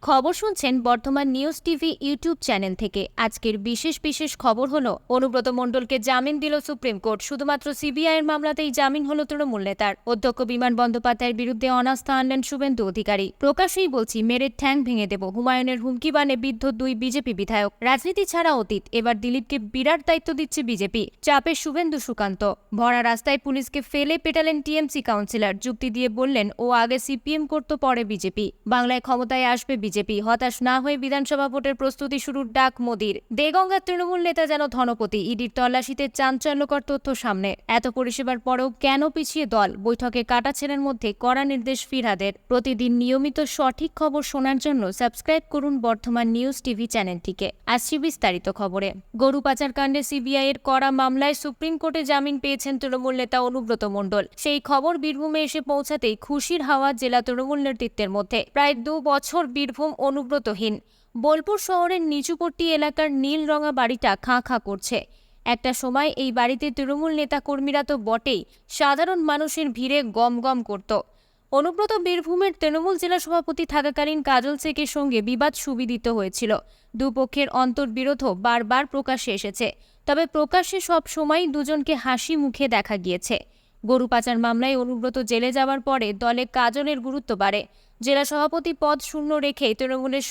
খবর শুনছেন বর্তমান নিউজ টিভি ইউটিউব চ্যানেল থেকে। আজকের বিশেষ খবর হলো, অনুব্রত মণ্ডলকে জামিন দিল সুপ্রিম কোর্ট। শুধুমাত্র সিবিআইয়ের মামলাতেই জামিন হলো তৃণমূল নেতার। অধ্যক্ষ বিমান বন্দ্যোপাধ্যায়ের বিরুদ্ধে অনাস্থা আনলেন শুভেন্দু অধিকারী। প্রকাশ্যেই বলছি, মেরে ঠ্যাং ভেঙে দেব। হুমায়ুনের হুমকি বানে বিদ্ধ দুই বিজেপি বিধায়ক। রাজনীতি ছাড়া অতীত, এবার দিলীপকে বিরাট দায়িত্ব দিচ্ছে বিজেপি। চাপে শুভেন্দু সুকান্ত। ভরা রাস্তায় পুলিশকে ফেলে পেটালেন টিএমসি কাউন্সিলর। যুক্তি দিয়ে বললেন, ও আগে সিপিএম করতো, পরে বিজেপি। বাংলায় ক্ষমতায় আসবে বিজেপি। হতাশ না হয়ে বিধানসভা ভোটের প্রস্তুতি শুরুর ডাক মোদির। দেগঙ্গার তৃণমূল নেতা যেন ধনপতি। ইডির তল্লাশিতে চাঞ্চল্যকর তথ্য সামনে। এত পরিষেবার পরেও কেন পিছিয়ে দল? বৈঠকে কাটাছেড়ের মধ্যে কড়া নির্দেশ ফিরহাদের। প্রতিদিন নিয়মিত সঠিক খবর শোনার জন্য সাবস্ক্রাইব করুন বর্তমান নিউজ টিভি চ্যানেলটিকে। আসছি বিস্তারিত খবরে। গরু পাচার কাণ্ডে সিবিআই এর করা মামলায় সুপ্রিম কোর্টে জামিন পেয়েছেন তৃণমূল নেতা অনুব্রত মণ্ডল। সেই খবর বীরভূমে এসে পৌঁছাতেই খুশির হাওয়া জেলা তৃণমূল নেতৃত্বের মধ্যে। প্রায় 2 বছর বীরভূম অনুব্রতহীন। বোলপুর শহরের নিচুপট্টি এলাকার নীল রঙা বাড়িটা খাঁ খাঁ করছে। একটা সময় এই বাড়িতে তৃণমূল নেতা কর্মীরা তো বটেই, সাধারণ মানুষের ভিড়ে গম গম করত। অনুব্রত বীরভূমের তৃণমূল জেলা সভাপতি থাকাকালীন কাজল শেখের সঙ্গে বিবাদ সুবিদিত হয়েছিল। দুপক্ষের অন্তর্বিরোধও বারবার প্রকাশ্যে এসেছে। তবে প্রকাশ্যে সব সময় দুজনকে হাসি মুখে দেখা গিয়েছে। গরু পাচার মামলায় অনুব্রত জেলে যাওয়ার পরে দলে কাজলের গুরুত্ব বাড়ে। জেলা সভাপতি পদ শূন্য রেখে তৃণমূলের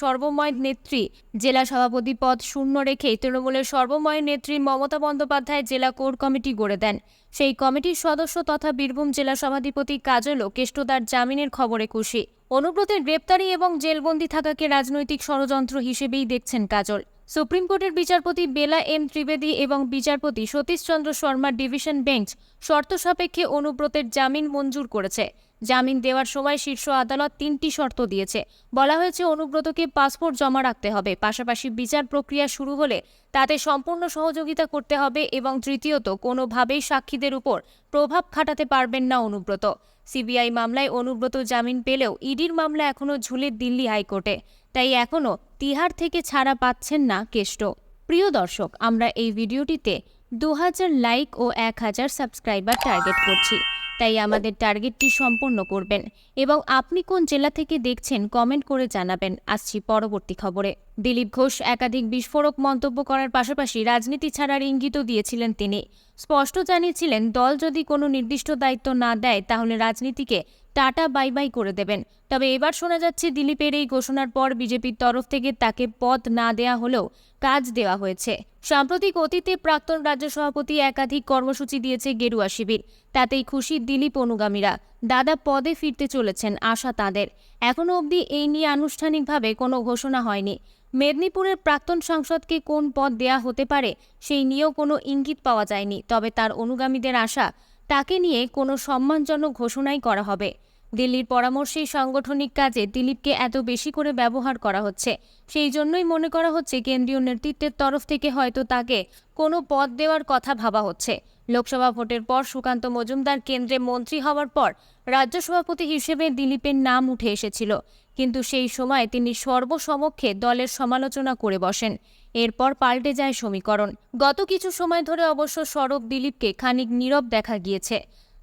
সর্বময় নেত্রী মমতা বন্দ্যোপাধ্যায় জেলা কোর কমিটি গড়ে দেন। সেই কমিটির সদস্য তথা বীরভূম জেলা সভাধিপতি কাজলও কেষ্টদার জামিনের খবরে খুশি। অনুব্রতের গ্রেপ্তারি এবং জেলবন্দি থাকাকে রাজনৈতিক ষড়যন্ত্র হিসেবেই দেখছেন কাজল। সুপ্রিম কোর্টের বিচারপতি বেলা এম ত্রিবেদী এবং বিচারপতি সতীশ চন্দ্র শর্মার ডিভিশন বেঞ্চ শর্ত সাপেক্ষে অনুব্রতের জামিন মঞ্জুর করেছে। জামিন দেওয়ার সময় শীর্ষ আদালত 3টি শর্ত দিয়েছে। বলা হয়েছে, অনুব্রতকে পাসপোর্ট জমা রাখতে হবে, পাশাপাশি বিচার প্রক্রিয়া শুরু হলে তাতে সম্পূর্ণ সহযোগিতা করতে হবে এবং তৃতীয়ত, কোনোভাবেই সাক্ষীদের উপর প্রভাব খাটাতে পারবেন না অনুব্রত। সিবিআই মামলায় অনুব্রত জামিন পেলেও ইডির মামলা এখনও ঝুলে দিল্লি হাইকোর্টে। তাই এখনও তিহার থেকে ছাড়া পাচ্ছেন না কেষ্ট। প্রিয় দর্শক, আমরা এই ভিডিওটিতে 2000 লাইক ও 1000 সাবস্ক্রাইবার টার্গেট করছি, তাই আমাদের টার্গেটটি সম্পন্ন করবেন এবং আপনি কোন জেলা থেকে দেখছেন কমেন্ট করে জানাবেন। আসছি পরবর্তী খবরে। দিলীপ ঘোষ একাধিক বিস্ফোরক মন্তব্য করার পাশাপাশি রাজনীতি ছাড়ার ইঙ্গিতও দিয়েছিলেন তিনি। স্পষ্ট জানিয়েছিলেন, দল যদি কোনো নির্দিষ্ট দায়িত্ব না দেয় তাহলে রাজনীতিকে টাটা বাই বাই করে দেবেন। তবে এবার শোনা যাচ্ছে, দিলীপের এই ঘোষণার পর বিজেপির তরফ থেকে তাকে পদ না দেয়া হলেও কাজ দেওয়া হয়েছে। সাম্প্রতিক অতীতে প্রাক্তন রাজ্য সভাপতি একাধিক কর্মসূচি দিয়েছে গেরুয়া শিবির। তাতেই খুশি দিলীপ অনুগামীরা। দাদা পদে ফিরতে চলেছেন, আশা তাঁদের। এখনও অবধি এই নিয়ে আনুষ্ঠানিকভাবে কোনো ঘোষণা হয়নি। মেদিনীপুরের প্রাক্তন সাংসদকে কোন পদ দেয়া হতে পারে সেই নিয়েও কোনো ইঙ্গিত পাওয়া যায়নি। তবে তার অনুগামীদের আশা, তাকে নিয়ে কোনো সম্মানজনক ঘোষণাই করা হবে। দিল্লির পরামর্শেই সাংগঠনিক কাজে দিলীপকে এত বেশি করে ব্যবহার করা হচ্ছে। সেই জন্যই মনে করা হচ্ছে, কেন্দ্রীয় নেতৃত্বের তরফ থেকে হয়তো তাকে কোনো পদ দেওয়ার কথা ভাবা হচ্ছে। লোকসভা ভোটের পর সুকান্ত মজুমদার কেন্দ্রে মন্ত্রী হওয়ার পর রাজ্য সভাপতি হিসেবে দিলীপের নাম উঠে এসেছিল, কিন্তু সেই সময় তিনি সর্বসমক্ষে দলের সমালোচনা করে বসেন। এরপর পাল্টে যায় সমীকরণ। গত কিছু সময় ধরে অবশ্য সরব দিলীপকে খানিক নীরব দেখা গিয়েছে।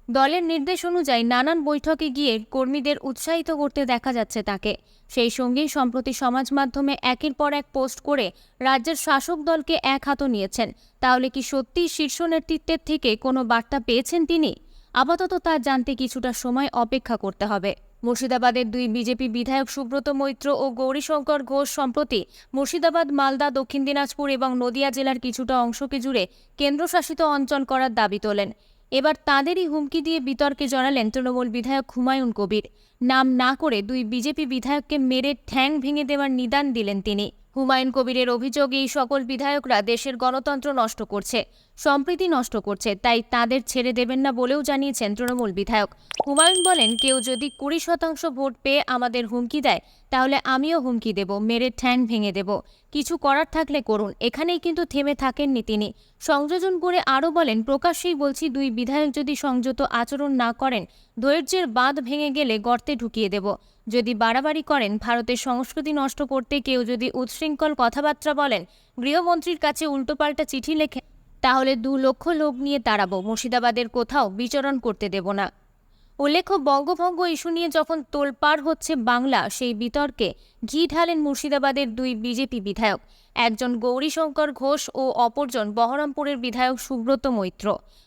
দলের নির্দেশ অনুযায়ী নানান বৈঠকে গিয়ে কর্মীদের উৎসাহিত করতে দেখা যাচ্ছে তাকে। সেই সঙ্গেই সম্প্রতি সমাজ মাধ্যমে একের পর এক পোস্ট করে রাজ্যের শাসক দলকে এক হাত নিয়েছেন। তাহলে কি সত্যিই শীর্ষ নেতৃত্বের থেকে কোনো বার্তা পেয়েছেন তিনি? আপাতত তা জানতে কিছুটা সময় অপেক্ষা করতে হবে। মুর্শিদাবাদের 2 বিজেপি বিধায়ক সুব্রত মৈত্র ও গৌরীশঙ্কর ঘোষ সম্প্রতি মুর্শিদাবাদ, মালদা, দক্ষিণ দিনাজপুর এবং নদিয়া জেলার কিছুটা অংশকে জুড়ে কেন্দ্রশাসিত অঞ্চল করার দাবি তোলেন। এবার তাঁদেরই হুমকি দিয়ে বিতর্কে জড়ালেন তৃণমূল বিধায়ক হুমায়ুন কবির। নাম না করে 2 বিজেপি বিধায়ককে মেরে ঠ্যাং ভেঙে দেওয়ার নিদান দিলেন তিনি। হুমায়ুন কবিরের অভিযোগ, এই সকল বিধায়করা দেশের গণতন্ত্র নষ্ট করছে, সম্প্রীতি নষ্ট করছে, তাই তাদের ছেড়ে দেবেন না বলেও জানিয়েছেন তৃণমূল বিধায়ক। হুমায়ুন বলেন, কেউ যদি 20% ভোট পেয়ে আমাদের হুমকি দেয় তাহলে আমিও হুমকি দেব, মেরে ঠ্যাং ভেঙে দেব। কিছু করার থাকলে করুন। এখানেই কিন্তু থেমে থাকেননি তিনি। সংযোজন করে আরও বলেন, প্রকাশ্যেই বলছি, 2 বিধায়ক যদি সংযত আচরণ না করেন, ধৈর্যের বাঁধ ভেঙে গেলে গর্তে ঢুকিয়ে দেব। যদি বাড়াবাড়ি করেন, ভারতের সংস্কৃতি নষ্ট করতে কেউ যদি উচ্ছৃঙ্খল কথাবার্তা বলেন, গৃহমন্ত্রীর কাছে উল্টোপাল্টা চিঠি লেখেন, তাহলে 2 লক্ষ লোক নিয়ে তাড়াবো। মুর্শিদাবাদের কোথাও বিচরণ করতে দেব না। উল্লেখ্য, বঙ্গভঙ্গ ইস্যু নিয়ে যখন তোলপাড় হচ্ছে বাংলা, সেই বিতর্কে ঘি ঢালেন মুর্শিদাবাদের দুই বিজেপি বিধায়ক, একজন গৌরীশঙ্কর ঘোষ ও অপরজন বহরমপুরের বিধায়ক সুব্রত মৈত্র।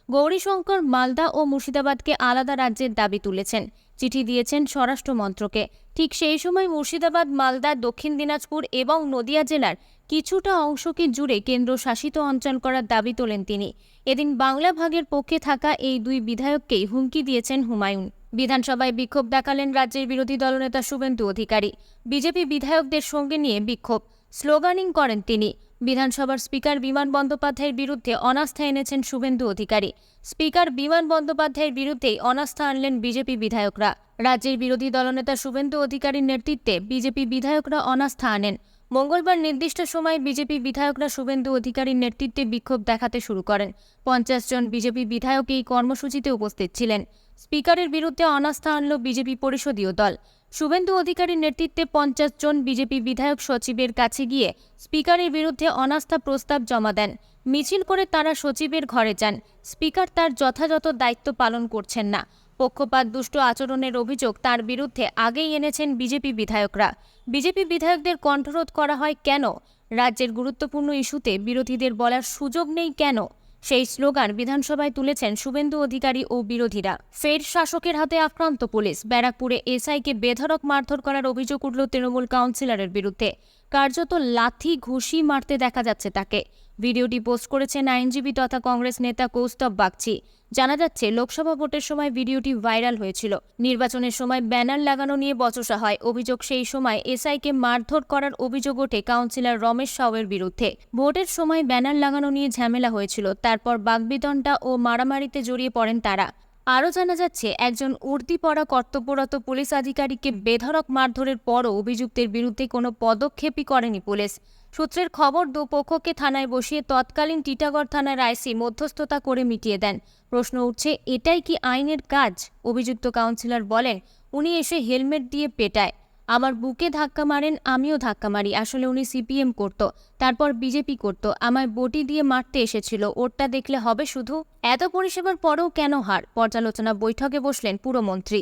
গৌরীশঙ্কর মালদা ও মুর্শিদাবাদকে আলাদা রাজ্যের দাবি তুলেছেন, চিঠি দিয়েছেন স্বরাষ্ট্র মন্ত্রকে। ঠিক সেই সময় মুর্শিদাবাদ, মালদা, দক্ষিণ দিনাজপুর এবং নদিয়া জেলার কিছুটা অংশকে জুড়ে কেন্দ্রশাসিত অঞ্চল করার দাবি তোলেন তিনি। এদিন বাংলা ভাগের পক্ষে থাকা এই দুই বিধায়ককেই হুমকি দিয়েছেন হুমায়ুন। বিধানসভায় বিক্ষোভ দেখালেন রাজ্যের বিরোধী দলনেতা শুভেন্দু অধিকারী। বিজেপি বিধায়কদের সঙ্গে নিয়ে বিক্ষোভ, স্লোগানিং করেন তিনি। বিধানসভার স্পিকার বিমান বন্দ্যোপাধ্যায়ের বিরুদ্ধে অনাস্থা এনেছেন শুভেন্দু অধিকারী। স্পিকার বিমান বন্দ্যোপাধ্যায়ের বিরুদ্ধেই অনাস্থা আনলেন বিজেপি বিধায়করা। রাজ্যের বিরোধী দলনেতা শুভেন্দু অধিকারীর নেতৃত্বে বিজেপি বিধায়করা অনাস্থা আনেন। মঙ্গলবার নির্দিষ্ট সময়ে বিজেপি বিধায়করা শুভেন্দু অধিকারীর নেতৃত্বে বিক্ষোভ দেখাতে শুরু করেন। 50 জন বিজেপি বিধায়ক এই কর্মসূচিতে উপস্থিত ছিলেন। স্পিকারের বিরুদ্ধে অনাস্থা আনল বিজেপি পরিষদীয় দল। শুভেন্দু অধিকারীর নেতৃত্বে 50 জন বিজেপি বিধায়ক সচিবের কাছে গিয়ে স্পিকারের বিরুদ্ধে অনাস্থা প্রস্তাব জমা দেন। মিছিল করে তারা সচিবের ঘরে যান। স্পিকার তার যথাযথ দায়িত্ব পালন করছেন না। পক্ষপাত দুষ্ট আচরণের অভিযোগ তার বিরুদ্ধে আগেই এনেছেন বিজেপি বিধায়করা। বিজেপি বিধায়কদের কণ্ঠরোধ করা হয় কেন? রাজ্যের গুরুত্বপূর্ণ ইস্যুতে বিরোধীদের বলার সুযোগ নেই কেন? সেই স্লোগান বিধানসভায় তুলেছেন শুভেন্দু অধিকারী ও বিরোধীরা। ফের শাসকের হাতে আক্রান্ত পুলিশ। ব্যারাকপুরে এসআইকে বেধড়ক মারধর করার অভিযোগ উঠল তৃণমূল কাউন্সিলরের বিরুদ্ধে। কার্যত লাথি ঘুষি মারতে দেখা যাচ্ছে তাকে। ভিডিওটি পোস্ট করেছেন আইনজীবী তথা কংগ্রেস নেতা কৌস্তব বাগচি। জানা যাচ্ছে, লোকসভা ভোটের সময় ভিডিওটি ভাইরাল হয়েছিল। নির্বাচনের সময় ব্যানার লাগানো নিয়ে বচসা হয়। অভিযোগ, সেই সময় এসআইকে মারধর করার অভিযোগ ওঠে কাউন্সিলর রমেশ সাউয়ের বিরুদ্ধে। ভোটের সময় ব্যানার লাগানো নিয়ে ঝামেলা হয়েছিল। তারপর বাগবিতণ্ডা ও মারামারিতে জড়িয়ে পড়েন তারা। আরও জানা যাচ্ছে, একজন উর্দি পরা কর্তব্যরত পুলিশ আধিকারিককে বেধড়ক মারধরের পরও অভিযুক্তের বিরুদ্ধে কোনো পদক্ষেপই করেনি পুলিশ। সূত্রের খবর, দুপক্ষকে থানায় বসিয়ে তৎকালীন টিটাগড় থানার আইসি মধ্যস্থতা করে মিটিয়ে দেন। প্রশ্ন উঠছে, এটাই কি আইনের কাজ? অভিযুক্ত কাউন্সিলর বলেন, উনি এসে হেলমেট দিয়ে পেটায়, আমার বুকে ধাক্কা মারেন, আমিও ধাক্কা মারি। আসলে উনি সিপিএম করত, তারপর বিজেপি করত, আমায় বটি দিয়ে মারতে এসেছিল। ওরটা দেখলে হবে শুধু? এত পরিষেবার পরেও কেন হার? পর্যালোচনা বৈঠকে বসলেন পুরমন্ত্রী।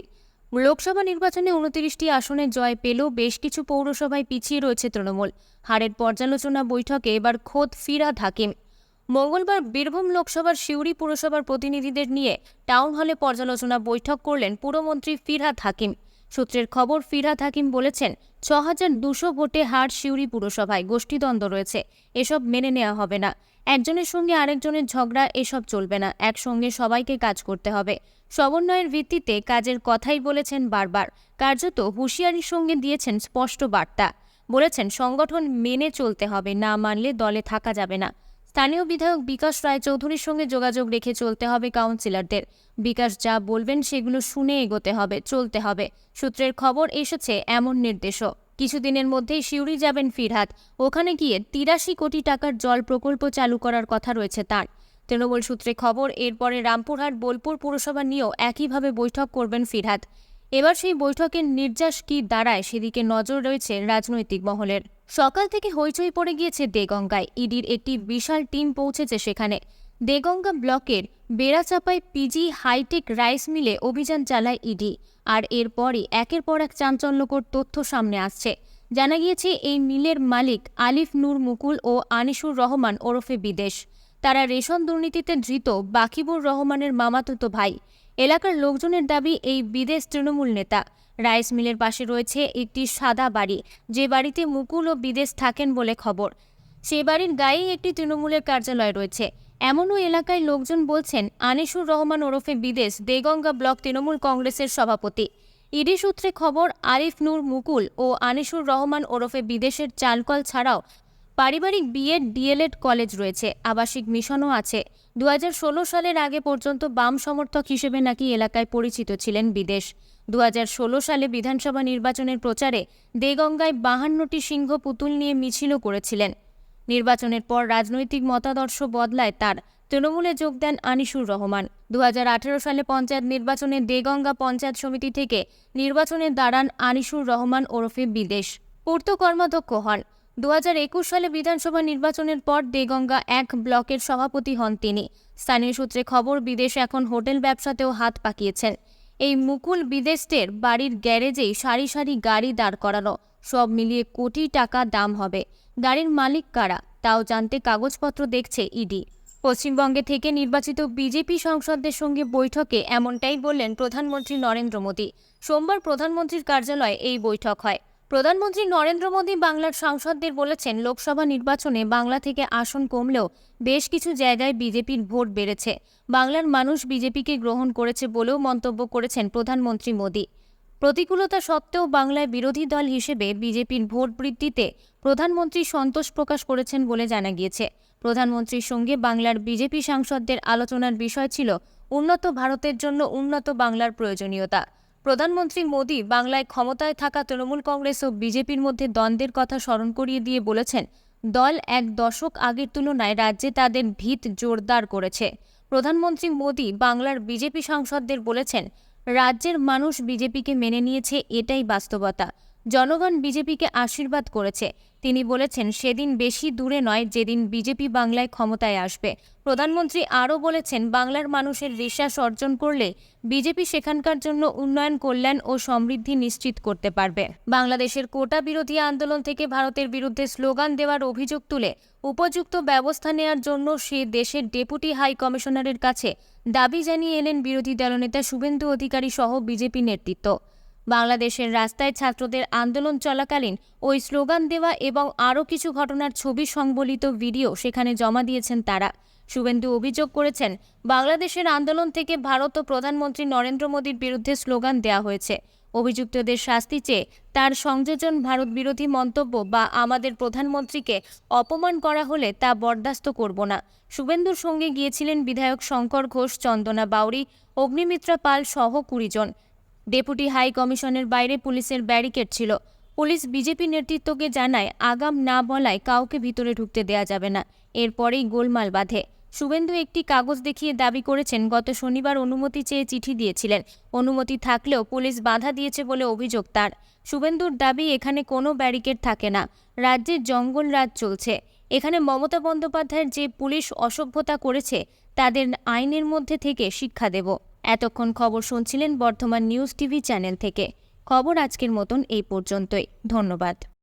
লোকসভা নির্বাচনে 29টি আসনে জয় পেলেও বেশ কিছু পৌরসভায় পিছিয়ে রয়েছে তৃণমূল। হারের পর্যালোচনা বৈঠকে এবার খোদ ফিরহাদ হাকিম। মঙ্গলবার বীরভূম লোকসভার সিউড়ি পুরসভার প্রতিনিধিদের নিয়ে টাউন হলে পর্যালোচনা বৈঠক করলেন পুরমন্ত্রী ফিরহাদ হাকিম। সূত্রের খবর, ফিরহাদ হাকিম বলেছেন, 6200 ভোটে হার সিউড়ি পুরসভায়। গোষ্ঠীদ্বন্দ্ব রয়েছে, এসব মেনে নেওয়া হবে না। একজনের সঙ্গে আরেকজনের ঝগড়া, এসব চলবে না। একসঙ্গে সবাইকে কাজ করতে হবে। সমন্বয়ের ভিত্তিতে কাজের কথাই বলেছেন বারবার। কার্যত হুঁশিয়ারির সঙ্গে দিয়েছেন স্পষ্ট বার্তা। বলেছেন, সংগঠন মেনে চলতে হবে, না মানলে দলে থাকা যাবে না। স্থানীয় বিধায়ক বিকাশ রায়চৌধুরীর সঙ্গে যোগাযোগ রেখে চলতে হবে কাউন্সিলরদের। বিকাশ যা বলবেন সেগুলো শুনে এগোতে হবে, চলতে হবে। সূত্রের খবর, এসেছে এমন নির্দেশও। কিছুদিনের মধ্যেই সিউড়ি যাবেন ফিরহাদ। ওখানে গিয়ে 83 কোটি টাকার জল প্রকল্প চালু করার কথা রয়েছে তার। তৃণমূল সূত্রে খবর, এরপরে রামপুরহাট, বোলপুর পুরসভা নিয়েও একইভাবে বৈঠক করবেন ফিরহাদ। এবার সেই বৈঠকের নির্যাস কি দাঁড়ায়, সেদিকে নজর রয়েছে রাজনৈতিক মহলের। সকাল থেকে হইচই পড়ে গিয়েছে দেগঙ্গায়। ইডির একটি বিশাল টিম পৌঁছেছে সেখানে। দেগঙ্গা ব্লকের বেড়াচাপায় পিজি হাইটেক রাইস মিলে অভিযান চালায় ইডি। আর এরপরই একের পর এক চাঞ্চল্যকর তথ্য সামনে আসছে। জানা গিয়েছে, এই মিলের মালিক আলিফ নূর মুকুল ও আনিসুর রহমান ওরফে বিদেশ। তারা রেশন দুর্নীতিতে ধৃত বাকিবুর রহমানের মামাতুতো ভাই। এলাকার লোকজনের দাবি, এই বিদেশ তৃণমূল নেতা। রাইস মিলের পাশে রয়েছে একটি সাদা বাড়ি, যে বাড়িতে মুকুল ও বিদেশ থাকেন বলে খবর। সে বাড়ির গায়েই একটি তৃণমূলের কার্যালয় রয়েছে। এমনও এলাকায় লোকজন বলছেন, আনিসুর রহমান ওরফে বিদেশ দেগঙ্গা ব্লক তৃণমূল কংগ্রেসের সভাপতি। ইডি সূত্রে খবর, আরিফ নূর মুকুল ও আনিসুর রহমান ওরফে বিদেশের চালকল ছাড়াও পারিবারিক বিএড ডিএলএড কলেজ রয়েছে, আবাসিক মিশনও আছে। 2016 সালের আগে পর্যন্ত বাম সমর্থক হিসেবে নাকি এলাকায় পরিচিত ছিলেন বিদেশ। 2016 সালে বিধানসভা নির্বাচনের প্রচারে দেগঙ্গায় 52টি সিংহ পুতুল নিয়ে মিছিলও করেছিলেন। নির্বাচনের পর রাজনৈতিক মতাদর্শ বদলায় তার। তৃণমূলে যোগ দেন আনিসুর রহমান। 2018 সালে পঞ্চায়েত নির্বাচনে দেগঙ্গা পঞ্চায়েত সমিতি থেকে নির্বাচনে দাঁড়ান আনিসুর রহমান ওরফে বিদেশ। পূর্ত কর্মাধ্যক্ষ হন। 2021 সালে বিধানসভা নির্বাচনের পর দেগঙ্গা 1 ব্লকের সভাপতি হন তিনি। স্থানীয় সূত্রে খবর, বিদেশ এখন হোটেল ব্যবসাতেও হাত পাকিয়েছেন। এই মুকুল বিদেশের বাড়ির গ্যারেজেই সারি সারি গাড়ি দাঁড় করানো, সব মিলিয়ে কোটি টাকা দাম হবে। গাড়ির মালিক কারা তাও জানতে কাগজপত্র দেখছে ইডি। পশ্চিমবঙ্গে থেকে নির্বাচিত বিজেপি সাংসদদের সঙ্গে বৈঠকে এমনটাই বললেন প্রধানমন্ত্রী নরেন্দ্র মোদী। সোমবার প্রধানমন্ত্রীর কার্যালয়ে এই বৈঠক হয়। প্রধানমন্ত্রী নরেন্দ্র মোদী বাংলার সাংসদদের বলেছেন, লোকসভা নির্বাচনে বাংলা থেকে আসন কমলেও বেশ কিছু জায়গায় বিজেপির ভোট বেড়েছে। বাংলার মানুষ বিজেপিকে গ্রহণ করেছে বলেও মন্তব্য করেছেন প্রধানমন্ত্রী মোদী। প্রতিকূলতা সত্ত্বেও বাংলায় বিরোধী দল হিসেবে বিজেপির ভোট বৃদ্ধিতে প্রধানমন্ত্রী সন্তোষ প্রকাশ করেছেন বলে জানা গিয়েছে। প্রধানমন্ত্রীর সঙ্গে বাংলার বিজেপি সাংসদদের আলোচনার বিষয় ছিল উন্নত ভারতের জন্য উন্নত বাংলার প্রয়োজনীয়তা। প্রধানমন্ত্রী মোদী বাংলায় ক্ষমতায় থাকা তৃণমূল কংগ্রেস ও বিজেপির মধ্যে দ্বন্দ্বের কথা স্মরণ করিয়ে দিয়ে বলেছেন, দল এক দশক আগের তুলনায় রাজ্যে তাদের ভিত জোরদার করেছে। প্রধানমন্ত্রী মোদী বাংলার বিজেপি সাংসদদের বলেছেন, রাজ্যের মানুষ বিজেপিকে মেনে নিয়েছে, এটাই বাস্তবতা। জনগণ বিজেপিকে আশীর্বাদ করেছে। তিনি বলেছেন, সেদিন বেশি দূরে নয় যেদিন বিজেপি বাংলায় ক্ষমতায় আসবে। প্রধানমন্ত্রী আরও বলেছেন, বাংলার মানুষের বিশ্বাস অর্জন করলে বিজেপি সেখানকার জন্য উন্নয়ন, কল্যাণ ও সমৃদ্ধি নিশ্চিত করতে পারবে। বাংলাদেশের কোটা বিরোধী আন্দোলন থেকে ভারতের বিরুদ্ধে স্লোগান দেওয়ার অভিযোগ তুলে উপযুক্ত ব্যবস্থা নেওয়ার জন্য সে দেশের ডেপুটি হাই কমিশনারের কাছে দাবি জানিয়ে এলেন বিরোধী দলনেতা শুভেন্দু অধিকারী সহ বিজেপি নেতৃত্ব। বাংলাদেশের রাস্তায় ছাত্রদের আন্দোলন চলাকালীন ওই স্লোগান দেওয়া এবং আরও কিছু ঘটনার ছবি সংবলিত ভিডিও সেখানে জমা দিয়েছেন তারা। শুভেন্দু অভিযোগ করেছেন, বাংলাদেশের আন্দোলন থেকে ভারত ও প্রধানমন্ত্রী নরেন্দ্র মোদীর বিরুদ্ধে স্লোগান দেওয়া হয়েছে। অভিযুক্তদের শাস্তি চেয়ে তার সংযোজন ভারত বিরোধী মন্তব্য বা আমাদের প্রধানমন্ত্রীকে অপমান করা হলে তা বরদাস্ত করব না। শুভেন্দুর সঙ্গে গিয়েছিলেন বিধায়ক শঙ্কর ঘোষ, চন্দনা বাউরি, অগ্নিমিত্রা পাল সহ 20 জন। ডেপুটি হাই কমিশনের বাইরে পুলিশের ব্যারিকেড ছিল। পুলিশ বিজেপি নেতৃত্বকে জানায়, আগাম না বলায় কাউকে ভিতরে ঢুকতে দেয়া যাবে না। এরপরেই গোলমাল বাধে। শুভেন্দু একটি কাগজ দেখিয়ে দাবি করেছেন, গত শনিবার অনুমতি চেয়ে চিঠি দিয়েছিলেন। অনুমতি থাকলেও পুলিশ বাধা দিয়েছে বলে অভিযোগ তার। শুভেন্দুর দাবি, এখানে কোনো ব্যারিকেড থাকে না, রাজ্যের জঙ্গল রাজ চলছে। এখানে মমতা বন্দ্যোপাধ্যায়ের যে পুলিশ অসভ্যতা করেছে তাদের আইনের মধ্যে থেকে শিক্ষা দেব। এতক্ষণ খবর শুনছিলেন বর্ধমান নিউজ টিভি চ্যানেল থেকে। খবর আজকের মতন এই পর্যন্তই। ধন্যবাদ।